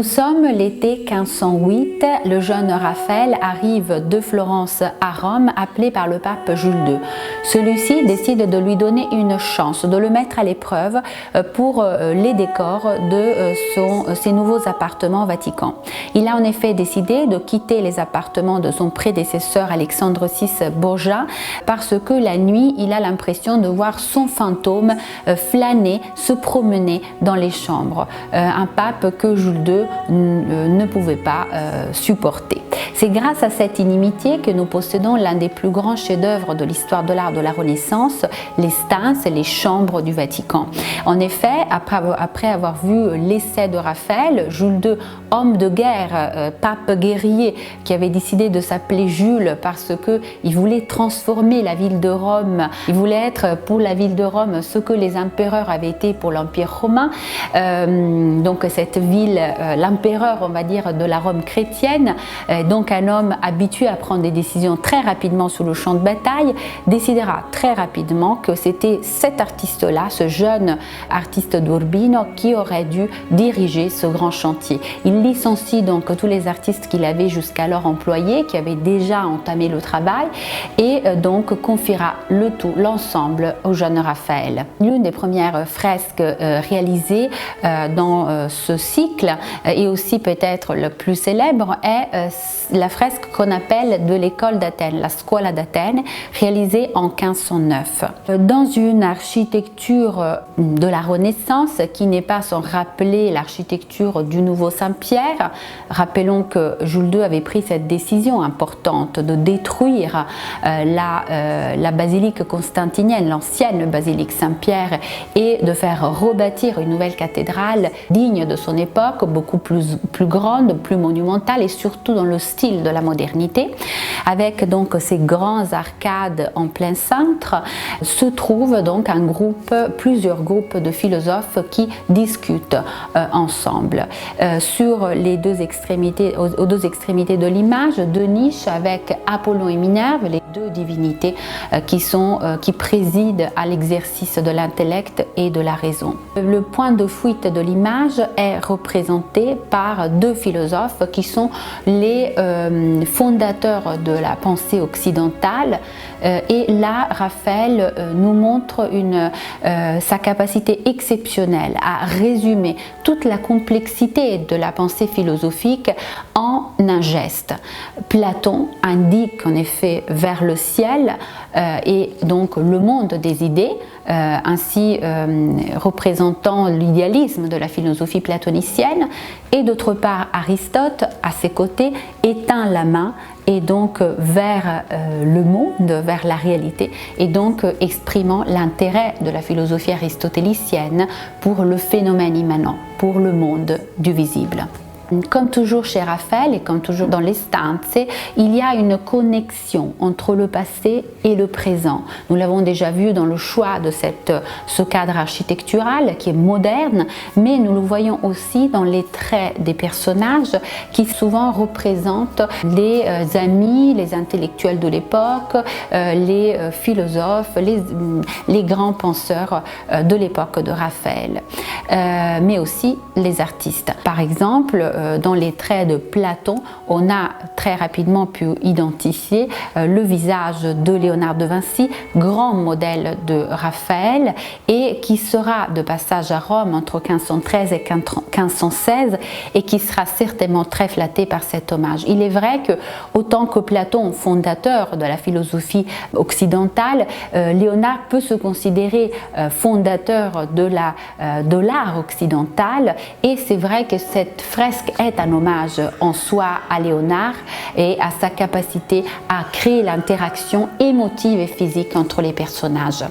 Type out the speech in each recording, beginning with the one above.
Nous sommes l'été 1508, le jeune Raphaël arrive de Florence à Rome, appelé par le pape Jules II. Celui-ci décide de lui donner une chance, de le mettre à l'épreuve pour les décors de ses nouveaux appartements au Vatican. Il a en effet décidé de quitter les appartements de son prédécesseur Alexandre VI Borgia parce que la nuit, il a l'impression de voir son fantôme flâner, se promener dans les chambres. Un pape que Jules II ne pouvait pas supporter. C'est grâce à cette inimitié que nous possédons l'un des plus grands chefs-d'œuvre de l'histoire de l'art de la Renaissance, les stances et les chambres du Vatican. En effet, après avoir vu l'essai de Raphaël, Jules II, homme de guerre, pape guerrier, qui avait décidé de s'appeler Jules parce qu'il voulait transformer la ville de Rome, il voulait être pour la ville de Rome ce que les empereurs avaient été pour l'Empire romain, donc cette ville, l'empereur, on va dire, de la Rome chrétienne, donc un homme habitué à prendre des décisions très rapidement sur le champ de bataille, décidera très rapidement que c'était cet artiste-là, ce jeune artiste d'Urbino, qui aurait dû diriger ce grand chantier. Il licencie donc tous les artistes qu'il avait jusqu'alors employés, qui avaient déjà entamé le travail, et donc confiera le tout, l'ensemble, au jeune Raphaël. L'une des premières fresques réalisées dans ce cycle, et aussi peut-être le plus célèbre, est la fresque qu'on appelle de l'école d'Athènes, la Scuola d'Athènes, réalisée en 1509. Dans une architecture de la Renaissance qui n'est pas sans rappeler l'architecture du nouveau Saint-Pierre, rappelons que Jules II avait pris cette décision importante de détruire la basilique constantinienne, l'ancienne basilique Saint-Pierre, et de faire rebâtir une nouvelle cathédrale digne de son époque, beaucoup plus grande, plus monumentale et surtout dans le style de la modernité. Avec donc ces grands arcades en plein cintre, se trouvent donc plusieurs groupes de philosophes qui discutent ensemble. Sur les deux extrémités, aux deux extrémités de l'image, deux niches avec Apollon et Minerve, les deux divinités qui président à l'exercice de l'intellect et de la raison. Le point de fuite de l'image est représenté par deux philosophes qui sont les fondateurs de la pensée occidentale, et là Raphaël nous montre sa capacité exceptionnelle à résumer toute la complexité de la pensée philosophique en un geste. Platon indique en effet vers le ciel et donc le monde des idées, ainsi représentant l'idéalisme de la philosophie platonicienne, et d'autre part Aristote à ses côtés étend la main et donc vers le monde, vers la réalité, et donc exprimant l'intérêt de la philosophie aristotélicienne pour le phénomène immanent, pour le monde du visible. Comme toujours chez Raphaël et comme toujours dans les stanze, il y a une connexion entre le passé et le présent. Nous l'avons déjà vu dans le choix de ce cadre architectural qui est moderne, mais nous le voyons aussi dans les traits des personnages qui souvent représentent les amis, les intellectuels de l'époque, les philosophes, les grands penseurs de l'époque de Raphaël, mais aussi les artistes. Par exemple, dans les traits de Platon, on a très rapidement pu identifier le visage de Léonard de Vinci, grand modèle de Raphaël, et qui sera de passage à Rome entre 1513 et 1516 et qui sera certainement très flatté par cet hommage. Il est vrai que, autant que Platon, fondateur de la philosophie occidentale, Léonard peut se considérer fondateur de l'art occidental, et c'est vrai que cette fresque est un hommage en soi à Léonard et à sa capacité à créer l'interaction émotive et physique entre les personnages.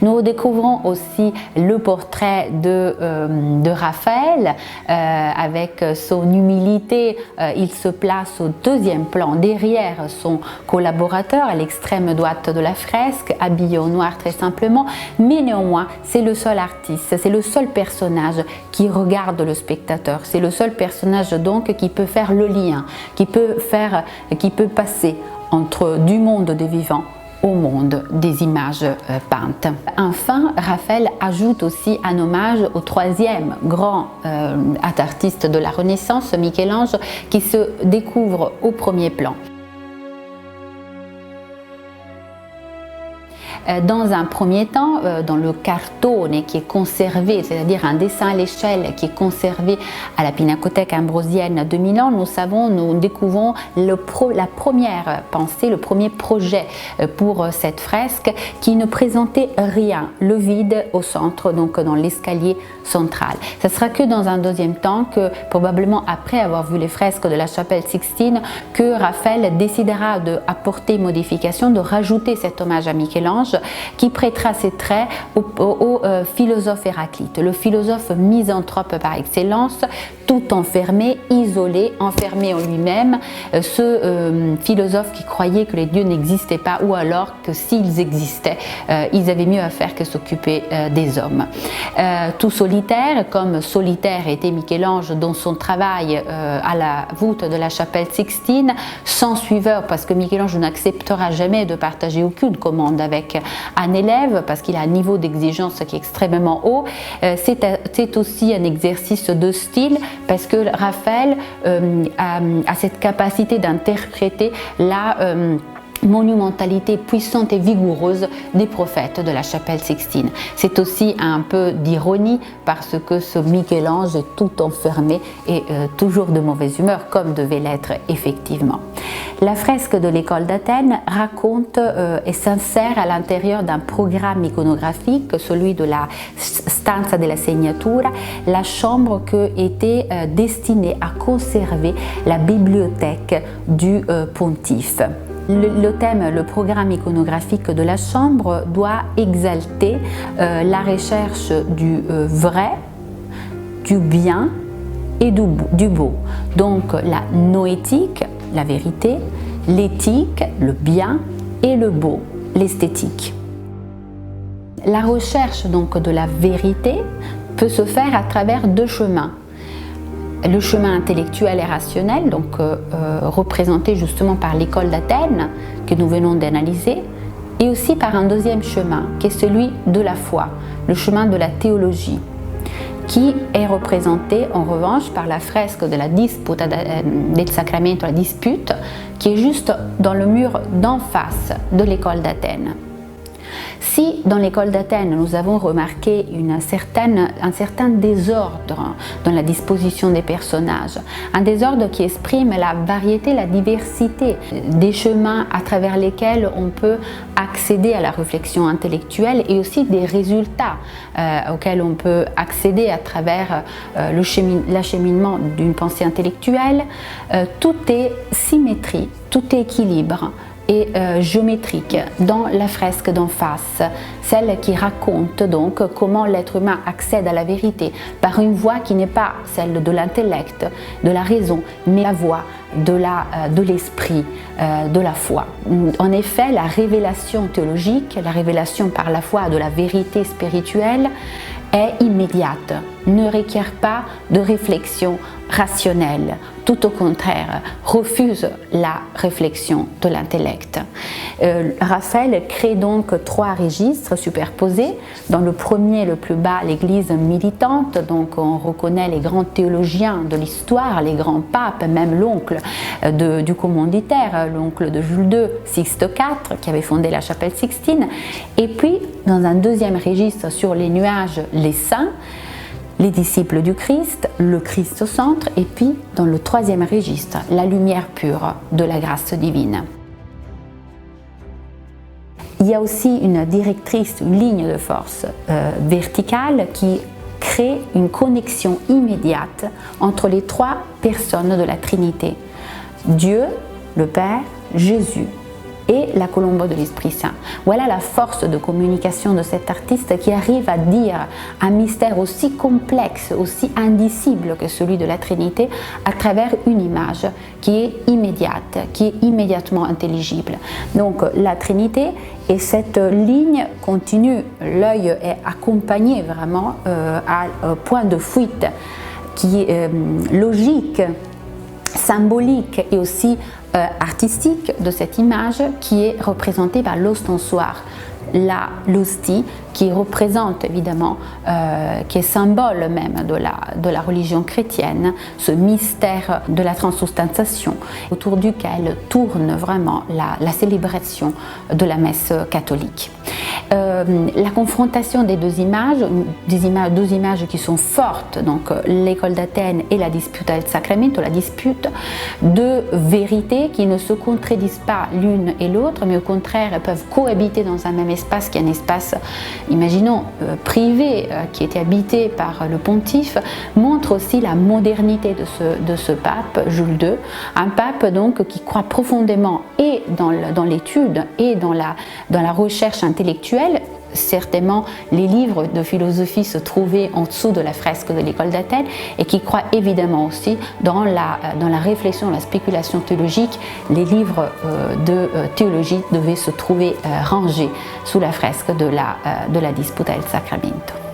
Nous découvrons aussi le portrait de Raphaël avec son humilité. Il se place au deuxième plan, derrière son collaborateur, à l'extrême droite de la fresque, habillé en noir très simplement, mais néanmoins c'est le seul artiste, c'est le seul personnage qui regarde le spectateur, c'est le seul personnage donc qui peut faire le lien, qui peut passer entre du monde des vivants au monde des images peintes. Enfin, Raphaël ajoute aussi un hommage au troisième grand artiste de la Renaissance, Michel-Ange, qui se découvre au premier plan. Dans un premier temps, dans le cartone qui est conservé, c'est-à-dire un dessin à l'échelle qui est conservé à la Pinacothèque ambrosienne de Milan, nous découvrons la première pensée, le premier projet pour cette fresque qui ne présentait rien, le vide au centre, donc dans l'escalier central. Ce sera que dans un deuxième temps, que probablement après avoir vu les fresques de la chapelle Sixtine, que Raphaël décidera d'apporter une modification, de rajouter cet hommage à Michel-Ange qui prêtera ses traits au philosophe Héraclite, le philosophe misanthrope par excellence, tout enfermé, isolé, enfermé en lui-même, ce philosophe qui croyait que les dieux n'existaient pas, ou alors que s'ils existaient, ils avaient mieux à faire que s'occuper des hommes. Tout solitaire, comme solitaire était Michel-Ange dans son travail à la voûte de la chapelle Sixtine, sans suiveur, parce que Michel-Ange n'acceptera jamais de partager aucune commande avec un élève, parce qu'il a un niveau d'exigence qui est extrêmement haut. C'est aussi un exercice de style, parce que Raphaël a cette capacité d'interpréter la monumentalité puissante et vigoureuse des prophètes de la chapelle Sixtine. C'est aussi un peu d'ironie parce que ce Michel-Ange est tout enfermé et toujours de mauvaise humeur, comme devait l'être effectivement. La fresque de l'école d'Athènes raconte et s'insère à l'intérieur d'un programme iconographique, celui de la Stanza della Segnatura, la chambre que était destinée à conserver la bibliothèque du pontife. Le thème, le programme iconographique de la chambre doit exalter la recherche du vrai, du bien et du beau. Donc la noétique, la vérité, l'éthique, le bien, et le beau, l'esthétique. La recherche donc de la vérité peut se faire à travers deux chemins. Le chemin intellectuel et rationnel, donc représenté justement par l'école d'Athènes que nous venons d'analyser, et aussi par un deuxième chemin qui est celui de la foi, le chemin de la théologie, qui est représenté en revanche par la fresque de la Disputa del Sacramento, la dispute, qui est juste dans le mur d'en face de l'école d'Athènes. Si dans l'école d'Athènes nous avons remarqué un certain désordre dans la disposition des personnages, un désordre qui exprime la variété, la diversité des chemins à travers lesquels on peut accéder à la réflexion intellectuelle et aussi des résultats auxquels on peut accéder à travers l'acheminement d'une pensée intellectuelle, tout est symétrie, tout est équilibre et géométrique dans la fresque d'en face, celle qui raconte donc comment l'être humain accède à la vérité par une voie qui n'est pas celle de l'intellect, de la raison, mais la voie de l'esprit, de la foi. En effet, la révélation théologique, la révélation par la foi de la vérité spirituelle est immédiate, ne requiert pas de réflexion rationnelle, tout au contraire, refuse la réflexion de l'intellect. Raphaël crée donc trois registres superposés. Dans le premier, le plus bas, l'Église militante, donc on reconnaît les grands théologiens de l'histoire, les grands papes, même l'oncle du commanditaire, l'oncle de Jules II, Sixte IV, qui avait fondé la chapelle Sixtine. Et puis, dans un deuxième registre sur les nuages, les saints, les disciples du Christ, le Christ au centre, et puis dans le troisième registre, la lumière pure de la grâce divine. Il y a aussi une directrice, une ligne de force verticale qui crée une connexion immédiate entre les trois personnes de la Trinité. Dieu, le Père, Jésus et la colombe de l'Esprit Saint. Voilà la force de communication de cet artiste qui arrive à dire un mystère aussi complexe, aussi indicible que celui de la Trinité à travers une image qui est immédiate, qui est immédiatement intelligible. Donc la Trinité et cette ligne continue, l'œil est accompagné vraiment à un point de fuite qui est logique, symbolique et aussi artistique de cette image qui est représentée par l'ostensoir, l'hostie, qui représente évidemment, qui est symbole même de la religion chrétienne, ce mystère de la transubstantiation autour duquel tourne vraiment la célébration de la messe catholique. La confrontation des deux images, deux images qui sont fortes, donc l'école d'Athènes et la Disputa del Sacramento, la dispute, deux vérités qui ne se contredisent pas l'une et l'autre, mais au contraire peuvent cohabiter dans un même espace qui est un espace, imaginons, privé, qui était habité par le pontife, montre aussi la modernité de ce pape, Jules II, un pape donc qui croit profondément et dans l'étude et dans la recherche intellectuelle. Certainement, les livres de philosophie se trouvaient en dessous de la fresque de l'école d'Athènes et qui croit évidemment aussi dans la réflexion, la spéculation théologique. Les livres de théologie devaient se trouver rangés sous la fresque de la Disputa del Sacramento.